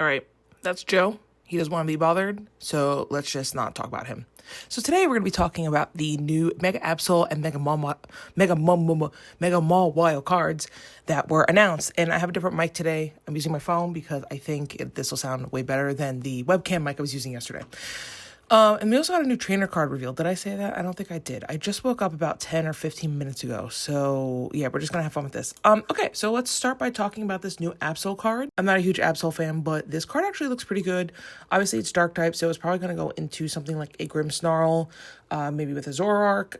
All right, that's Joe. He doesn't want to be bothered, so let's just not talk about him. So today we're going to be talking about the new Mega Absol and Mega Mawile cards that were announced. And I have a different mic today. I'm using my phone because I think this will sound way better than the webcam mic I was using yesterday. And we also got a new trainer card revealed. Did I say that? I don't think I did. I just woke up about 10 or 15 minutes ago. So yeah, we're just gonna have fun with this. Okay, so let's start by talking about this new Absol card. I'm not a huge Absol fan, but this card actually looks pretty good. Obviously it's dark type, so it's probably gonna go into something like a Grimmsnarl, maybe with a Zoroark.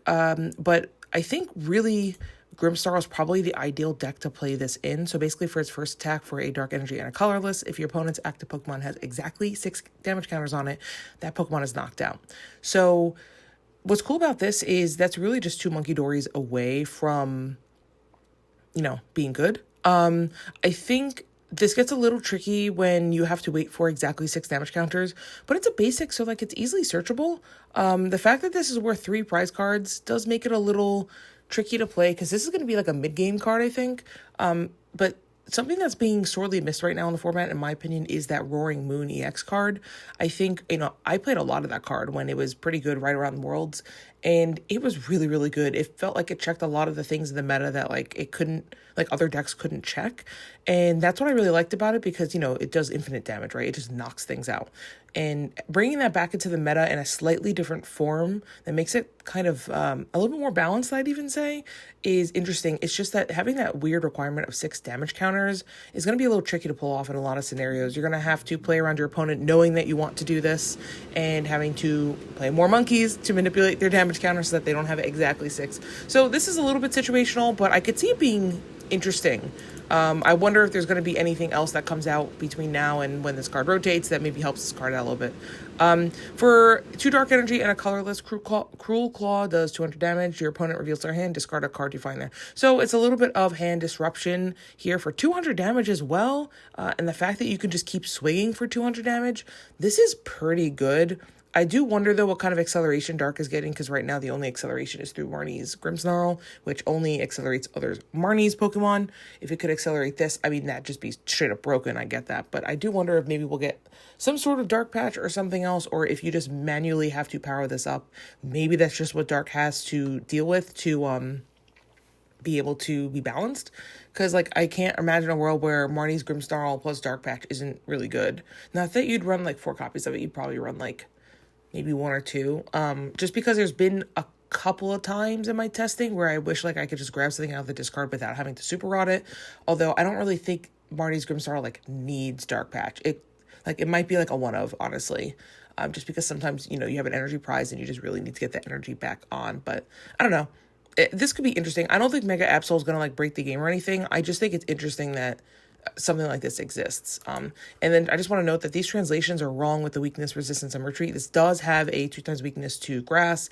But I think really Grimmsnarl is probably the ideal deck to play this in. So basically for its first attack for a Dark Energy and a Colorless, if your opponent's active Pokemon has exactly 6 damage counters on it, that Pokemon is knocked out. So what's cool about this is that's really just 2 Monkey Dories away from, being good. I think this gets a little tricky when you have to wait for exactly 6 damage counters, but it's a basic, so it's easily searchable. The fact that this is worth 3 prize cards does make it a little tricky to play because this is going to be like a mid-game card, I think. But something that's being sorely missed right now in the format, in my opinion, is that Roaring Moon EX card. I think, I played a lot of that card when it was pretty good right around Worlds, and it was really, really good. It felt like it checked a lot of the things in the meta that it couldn't, other decks couldn't check. And that's what I really liked about it because, it does infinite damage, right? It just knocks things out. And bringing that back into the meta in a slightly different form that makes it kind of a little bit more balanced, I'd even say, is interesting. It's just that having that weird requirement of 6 damage counters is going to be a little tricky to pull off in a lot of scenarios. You're going to have to play around your opponent knowing that you want to do this and having to play more monkeys to manipulate their damage counter so that they don't have exactly 6. So this is a little bit situational, but I could see it being interesting. I wonder if there's going to be anything else that comes out between now and when this card rotates that maybe helps this card out a little bit. For 2 Dark Energy and a Colorless, Cruel Claw does 200 damage. Your opponent reveals their hand, discard a card you find there. So it's a little bit of hand disruption here for 200 damage as well. And the fact that you can just keep swinging for 200 damage, this is pretty good. I do wonder, though, what kind of acceleration Dark is getting, because right now the only acceleration is through Marnie's Grimmsnarl, which only accelerates other Marnie's Pokemon. If it could accelerate this, that'd just be straight up broken, I get that. But I do wonder if maybe we'll get some sort of Dark patch or something else, or if you just manually have to power this up. Maybe that's just what Dark has to deal with to be able to be balanced. Because, I can't imagine a world where Marnie's Grimmsnarl plus Dark patch isn't really good. Not that you'd run, 4 copies of it. You'd probably run, maybe 1 or 2, just because there's been a couple of times in my testing where I wish I could just grab something out of the discard without having to super rot it. Although I don't really think Marnie's Grimmsnarl needs Dark Patch. It might be a one of, honestly, just because sometimes you have an energy prize and you just really need to get that energy back on. But I don't know. This could be interesting. I don't think Mega Absol is gonna break the game or anything. I just think it's interesting that something like this exists. And then I just want to note that these translations are wrong with the weakness, resistance, and retreat. This does have a 2 times weakness to grass.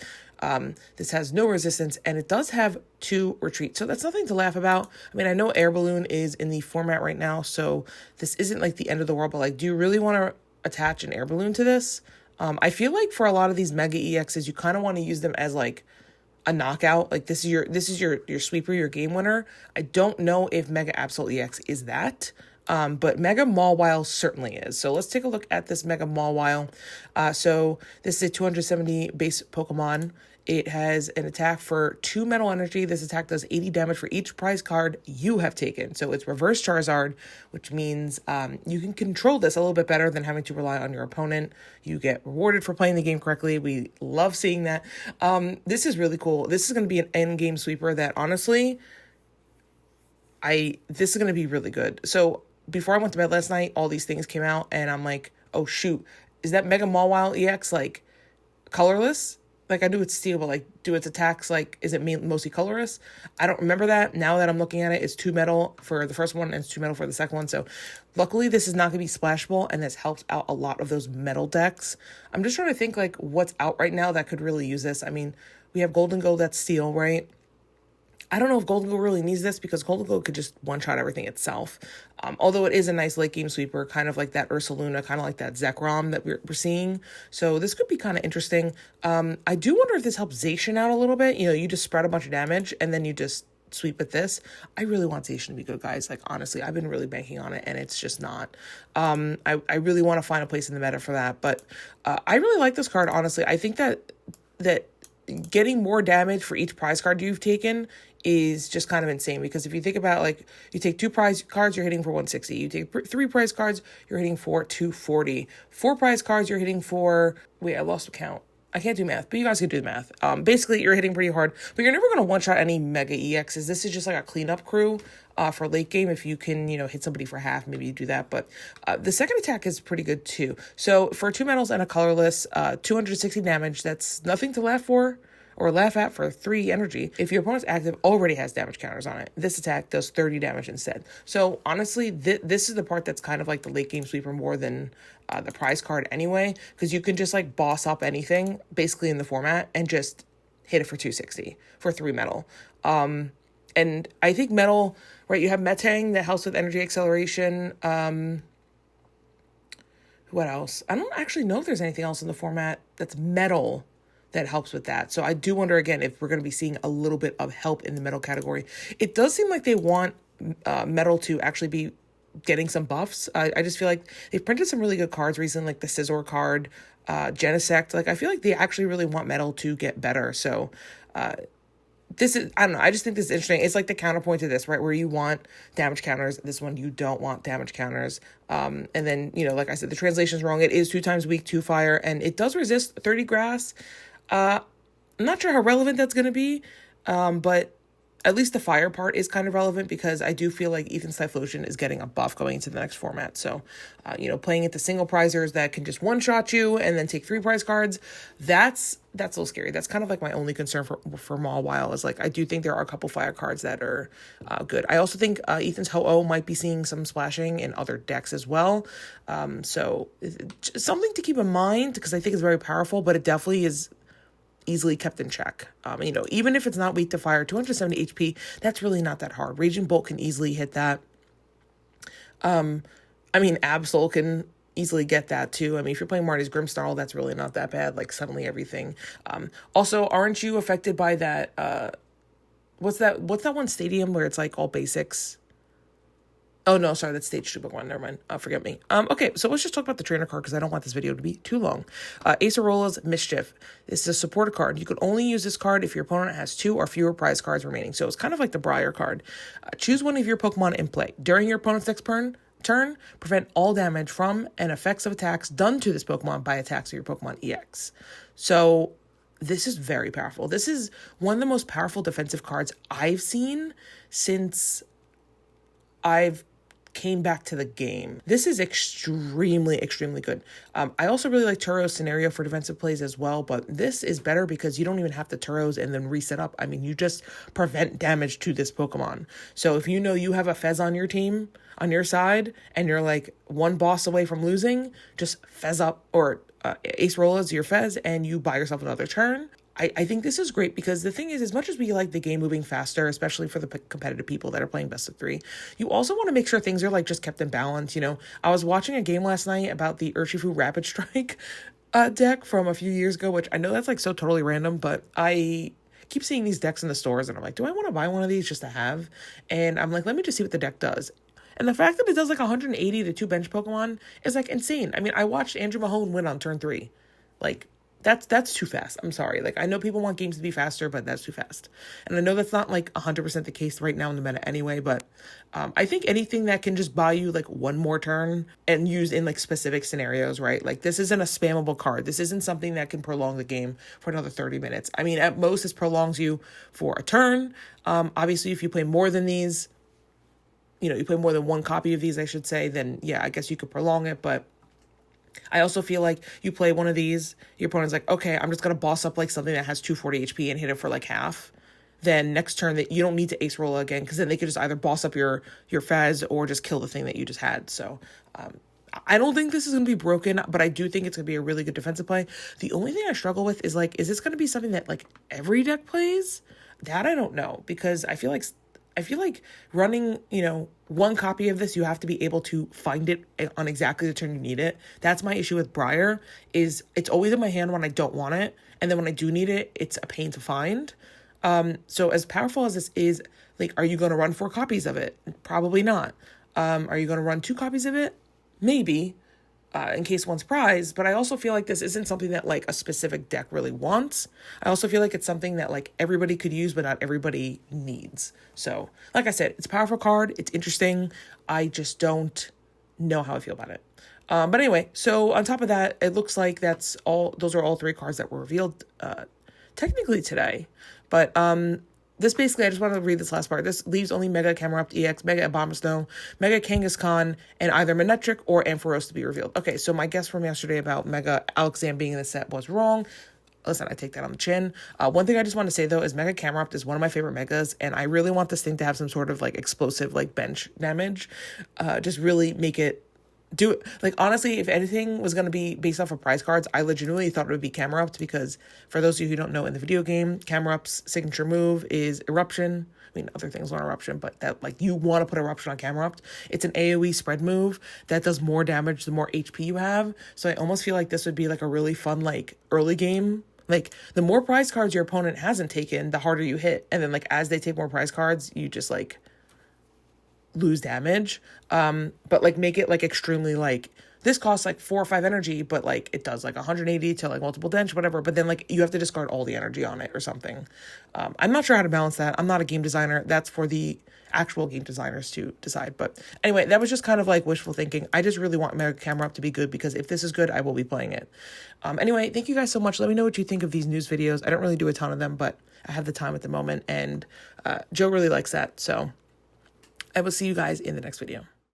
This has no resistance, and it does have 2 retreat. So that's nothing to laugh about. I know Air Balloon is in the format right now, so this isn't the end of the world, but do you really want to attach an Air Balloon to this? I feel for a lot of these Mega EXs, you kind of want to use them as a knockout. This is your sweeper, your game winner. I don't know if Mega Absol EX is that, but Mega Mawile certainly is. So let's take a look at this Mega Mawile. So this is a 270 base Pokemon. It has an attack for 2 metal energy. This attack does 80 damage for each prize card you have taken. So it's reverse Charizard, which means you can control this a little bit better than having to rely on your opponent. You get rewarded for playing the game correctly. We love seeing that. This is really cool. This is going to be an end game sweeper that honestly, this is going to be really good. So before I went to bed last night, all these things came out and I'm oh shoot, is that Mega Mawile EX colorless? I knew it's steel, but do its attacks is it mostly colorless? I don't remember that. Now that I'm looking at it, it's 2 metal for the first one and it's 2 metal for the second one. So luckily this is not going to be splashable, and this helps out a lot of those metal decks. I'm just trying to think what's out right now that could really use this. We have Golden Gold, that's steel, right? I don't know if Golden Gold really needs this because Golden Gold could just one-shot everything itself. Although it is a nice late-game sweeper, kind of like that Ursaluna, kind of like that Zekrom that we're seeing. So this could be kind of interesting. I do wonder if this helps Zacian out a little bit. You just spread a bunch of damage and then you just sweep with this. I really want Zacian to be good, guys. Like, honestly, I've been really banking on it, and it's just not. I really want to find a place in the meta for that, but I really like this card, honestly. I think that getting more damage for each prize card you've taken is just kind of insane, because if you think about, like, you take 2 prize cards, you're hitting for 160. You take 3 prize cards, you're hitting for 240. 4 prize cards, you're hitting for, wait, I lost the count. I can't do math, but you guys can do the math. Basically, you're hitting pretty hard, but you're never going to one-shot any Mega EXs. This is just like a cleanup crew for late game. If you can, hit somebody for half, maybe you do that. But the second attack is pretty good too. So for 2 metals and a colorless, 260 damage, that's nothing to laugh at for 3 energy. If your opponent's active already has damage counters on it, this attack does 30 damage instead. So honestly, this is the part that's kind of like the late game sweeper more than the prize card anyway, because you can just like boss up anything basically in the format and just hit it for 260 for 3 metal. And I think metal, right, you have Metang that helps with energy acceleration. What else? I don't actually know if there's anything else in the format that's metal that helps with that. So I do wonder, again, if we're going to be seeing a little bit of help in the metal category. It does seem like they want metal to actually be getting some buffs. I just feel like they've printed some really good cards recently, like the Scizor card, Genesect. Like, I feel like they actually really want metal to get better. So this is, I don't know, I just think this is interesting. It's like the counterpoint to this, right, where you want damage counters. This one, you don't want damage counters. And then, like I said, the translation's wrong. It is 2 times weak to fire, and it does resist 30 grass. I'm not sure how relevant that's going to be, but at least the fire part is kind of relevant, because I do feel like Ethan's Typhlosion is getting a buff going into the next format. So, playing it the single prizers that can just one-shot you and then take 3 prize cards, that's a little scary. That's kind of like my only concern for Mawile, is like, I do think there are a couple fire cards that are good. I also think Ethan's Ho-Oh might be seeing some splashing in other decks as well. So something to keep in mind, because I think it's very powerful, but it definitely is easily kept in check. Even if it's not weak to fire, 270 HP, that's really not that hard. Raging Bolt can easily hit that. Absol can easily get that too. If you're playing Marty's Grimmsnarl, that's really not that bad. Like, suddenly everything. Also, aren't you affected by that, what's that one stadium where it's like all basics? Oh, no, sorry, that's stage 2 Pokemon. Never mind. Forget me. Okay, so let's just talk about the trainer card, because I don't want this video to be too long. Acerola's Mischief. This is a supporter card. You can only use this card if your opponent has 2 or fewer prize cards remaining. So it's kind of like the Briar card. Choose one of your Pokemon in play. During your opponent's next turn, prevent all damage from and effects of attacks done to this Pokemon by attacks of your Pokemon EX. So this is very powerful. This is one of the most powerful defensive cards I've seen since I've came back to the game. This is extremely, extremely good. I also really like Turo's scenario for defensive plays as well, but this is better because you don't even have to Turos and then reset up. You just prevent damage to this Pokemon. So if you know you have a Fez on your team, on your side, and you're like one boss away from losing, just Fez up, or Acerola's your Fez, and you buy yourself another turn. I think this is great, because the thing is, as much as we like the game moving faster, especially for the competitive people that are playing best of 3, you also want to make sure things are like just kept in balance. I was watching a game last night about the Urshifu Rapid Strike deck from a few years ago, which I know that's like so totally random, but I keep seeing these decks in the stores, and I'm like, do I want to buy one of these just to have? And I'm like, let me just see what the deck does. And the fact that it does like 180 to 2 bench Pokemon is like insane. I watched Andrew Mahone win on turn 3. Like, that's too fast. I'm sorry. Like, I know people want games to be faster, but that's too fast. And I know that's not like 100% the case right now in the meta anyway, but I think anything that can just buy you like one more turn and use in like specific scenarios, right? Like, this isn't a spammable card. This isn't something that can prolong the game for another 30 minutes. At most, this prolongs you for a turn. Obviously, if you play more than these, you play more than one copy of these, I should say, then yeah, I guess you could prolong it, but I also feel like you play one of these, your opponent's like, okay, I'm just going to boss up like something that has 240 HP and hit it for like half. Then next turn, that you don't need to Acerola again, because then they could just either boss up your Fez or just kill the thing that you just had. So I don't think this is going to be broken, but I do think it's going to be a really good defensive play. The only thing I struggle with is like, is this going to be something that like every deck plays? That I don't know, because I feel like running, one copy of this, you have to be able to find it on exactly the turn you need it. That's my issue with Briar, is it's always in my hand when I don't want it. And then when I do need it, it's a pain to find. So as powerful as this is, Like, are you going to run 4 copies of it? Probably not. Are you going to run 2 copies of it? Maybe, in case one's prized. But I also feel like this isn't something that like a specific deck really wants. I also feel like it's something that like everybody could use, but not everybody needs. So, like I said, it's a powerful card. It's interesting. I just don't know how I feel about it. But anyway, so on top of that, it looks like those are all 3 cards that were revealed technically today. But this basically, I just want to read this last part. This leaves only Mega Camerupt EX, Mega Abomasnow, Mega Kangaskhan, and either Manectric or Ampharos to be revealed. Okay, so my guess from yesterday about Mega Alakazam being in the set was wrong. Listen, I take that on the chin. One thing I just want to say, though, is Mega Camerupt is one of my favorite Megas, and I really want this thing to have some sort of, like, explosive, like, bench damage. Just really make it do it. Like, honestly, if anything was going to be based off of prize cards, I legitimately thought it would be Camerupt, because for those of you who don't know, in the video game, Camerupt's signature move is Eruption. I mean, other things are Eruption, but that, like, you want to put Eruption on Camerupt. It's an AoE spread move that does more damage the more HP you have. So I almost feel like this would be, like, a really fun, like, early game. Like, the more prize cards your opponent hasn't taken, the harder you hit. And then, like, as they take more prize cards, you just, like, lose damage. But like make it like extremely like this costs like 4 or 5 energy, but like it does like 180 to like multiple dench, whatever. But then like you have to discard all the energy on it or something. I'm not sure how to balance that. I'm not a game designer. That's for the actual game designers to decide. But anyway, that was just kind of like wishful thinking. I just really want Mega Camerupt to be good, because if this is good, I will be playing it. Anyway, thank you guys so much. Let me know what you think of these news videos. I don't really do a ton of them, but I have the time at the moment, and Joe really likes that. So I will see you guys in the next video.